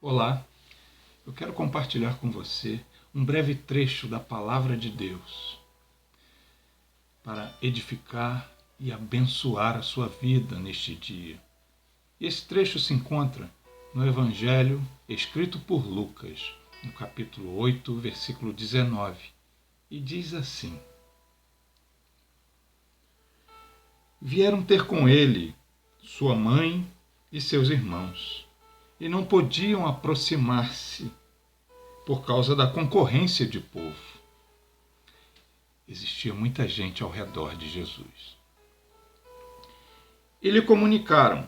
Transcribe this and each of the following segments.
Olá, eu quero compartilhar com você um breve trecho da Palavra de Deus para edificar e abençoar a sua vida neste dia. Esse trecho se encontra no Evangelho escrito por Lucas, no capítulo 8, versículo 19, e diz assim: Vieram ter com ele sua mãe e seus irmãos, e não podiam aproximar-se por causa da concorrência de povo. Existia muita gente ao redor de Jesus. E lhe comunicaram: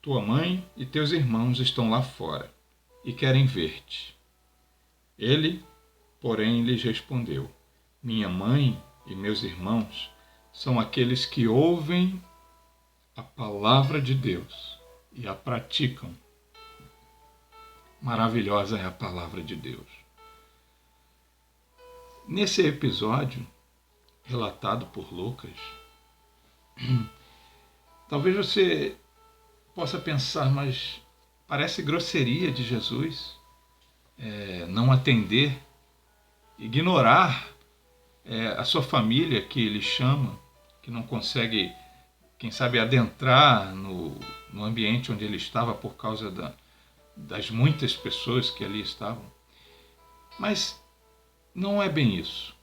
tua mãe e teus irmãos estão lá fora e querem ver-te. Ele, porém, lhes respondeu: minha mãe e meus irmãos são aqueles que ouvem a palavra de Deus e a praticam. Maravilhosa é a palavra de Deus. Nesse episódio, relatado por Lucas, talvez você possa pensar, mas parece grosseria de Jesus não atender, ignorar a sua família que ele chama, que não consegue, quem sabe, adentrar no ambiente onde ele estava por causa das muitas pessoas que ali estavam. Mas não é bem isso.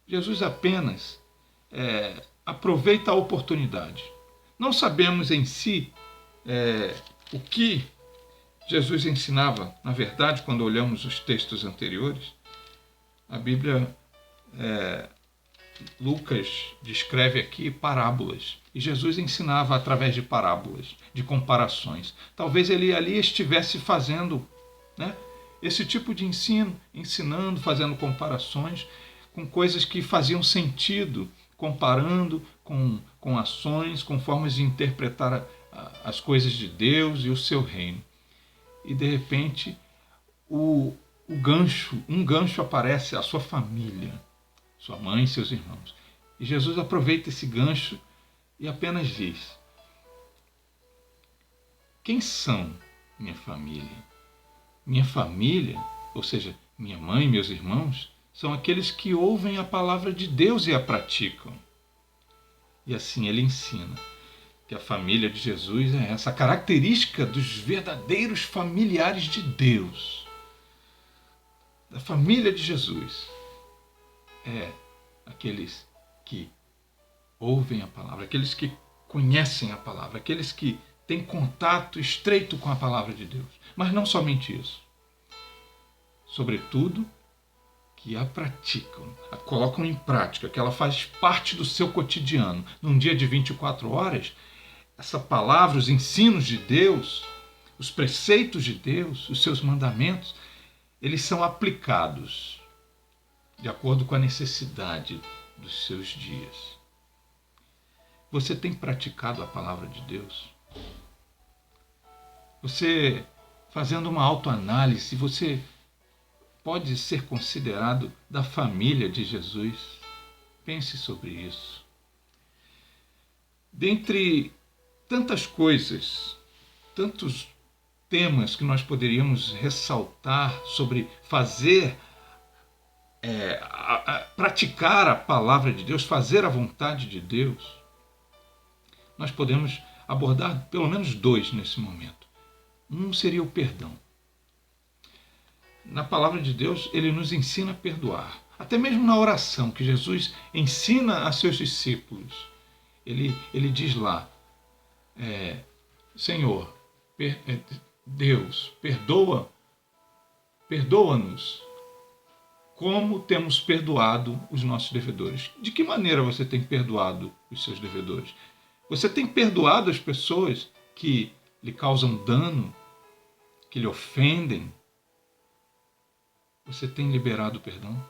Jesus apenas aproveita a oportunidade. Não sabemos em si o que Jesus ensinava. Na verdade, quando olhamos os textos anteriores, a Bíblia, Lucas descreve aqui parábolas. E Jesus ensinava através de parábolas, de comparações. Talvez ele ali estivesse fazendo esse tipo de ensino, ensinando, fazendo comparações com coisas que faziam sentido, comparando com ações, com formas de interpretar as coisas de Deus e o seu reino. E de repente um gancho aparece, a sua família, sua mãe e seus irmãos. E Jesus aproveita esse gancho e apenas diz: quem são minha família? Minha família, ou seja, minha mãe e meus irmãos, são aqueles que ouvem a palavra de Deus e a praticam. E assim ele ensina que a família de Jesus é essa característica dos verdadeiros familiares de Deus. Da família de Jesus é aqueles que ouvem a palavra, aqueles que conhecem a palavra, aqueles que têm contato estreito com a palavra de Deus. Mas não somente isso. Sobretudo, que a praticam, a colocam em prática, que ela faz parte do seu cotidiano. Num dia de 24 horas, essa palavra, os ensinos de Deus, os preceitos de Deus, os seus mandamentos, eles são aplicados de acordo com a necessidade dos seus dias. Você tem praticado a palavra de Deus? Você, fazendo uma autoanálise, você pode ser considerado da família de Jesus? Pense sobre isso. Dentre tantas coisas, tantos temas que nós poderíamos ressaltar sobre fazer, praticar a palavra de Deus, fazer a vontade de Deus, nós podemos abordar pelo menos dois nesse momento. Um seria o perdão. Na palavra de Deus, ele nos ensina a perdoar. Até mesmo na oração que Jesus ensina a seus discípulos, ele diz lá: Senhor, Deus, perdoa-nos como temos perdoado os nossos devedores. De que maneira você tem perdoado os seus devedores? Você tem perdoado as pessoas que lhe causam dano, que lhe ofendem? Você tem liberado o perdão?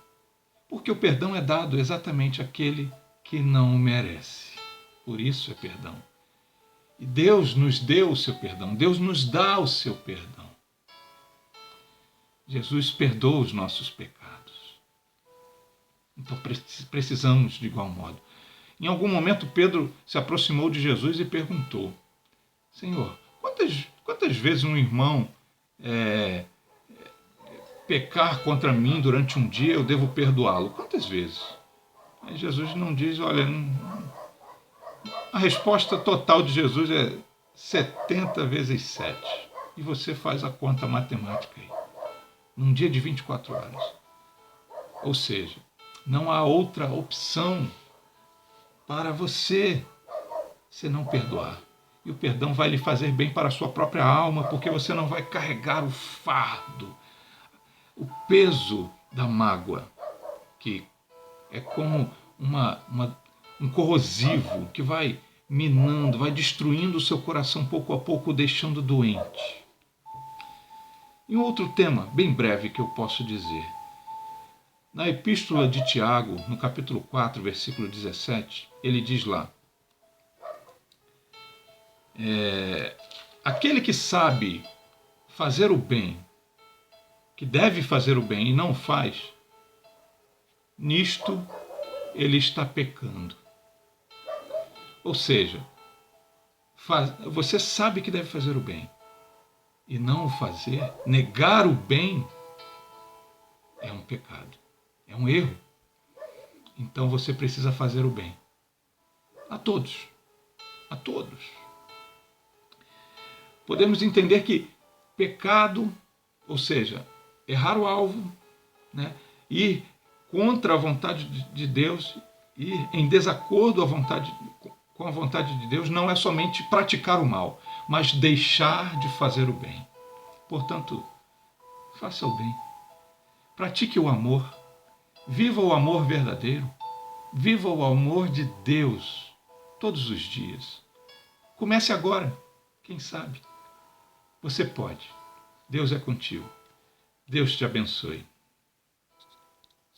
Porque o perdão é dado exatamente àquele que não o merece. Por isso é perdão. E Deus nos deu o seu perdão. Deus nos dá o seu perdão. Jesus perdoa os nossos pecados. Então precisamos de igual modo. Em algum momento Pedro se aproximou de Jesus e perguntou: Senhor, quantas vezes um irmão pecar contra mim durante um dia, eu devo perdoá-lo. Quantas vezes? Aí Jesus não diz, olha, a resposta total de Jesus é 70 vezes 7. E você faz a conta matemática aí. Num dia de 24 horas. Ou seja, não há outra opção para você senão perdoar. E o perdão vai lhe fazer bem para a sua própria alma, porque você não vai carregar o fardo, o peso da mágoa, que é como um corrosivo que vai minando, vai destruindo o seu coração pouco a pouco, deixando doente. E um outro tema, bem breve, que eu posso dizer. Na Epístola de Tiago, no capítulo 4, versículo 17, ele diz lá: aquele que sabe fazer o bem, que deve fazer o bem e não faz, nisto ele está pecando. Ou seja, você sabe que deve fazer o bem e não o fazer, negar o bem, é um pecado, é um erro. Então você precisa fazer o bem. A todos. A todos. Podemos entender que pecado, ou seja, errar o alvo, né, ir contra a vontade de Deus, ir em desacordo com a vontade de Deus, não é somente praticar o mal, mas deixar de fazer o bem. Portanto, faça o bem. Pratique o amor. Viva o amor verdadeiro. Viva o amor de Deus todos os dias. Comece agora, quem sabe? Você pode. Deus é contigo. Deus te abençoe.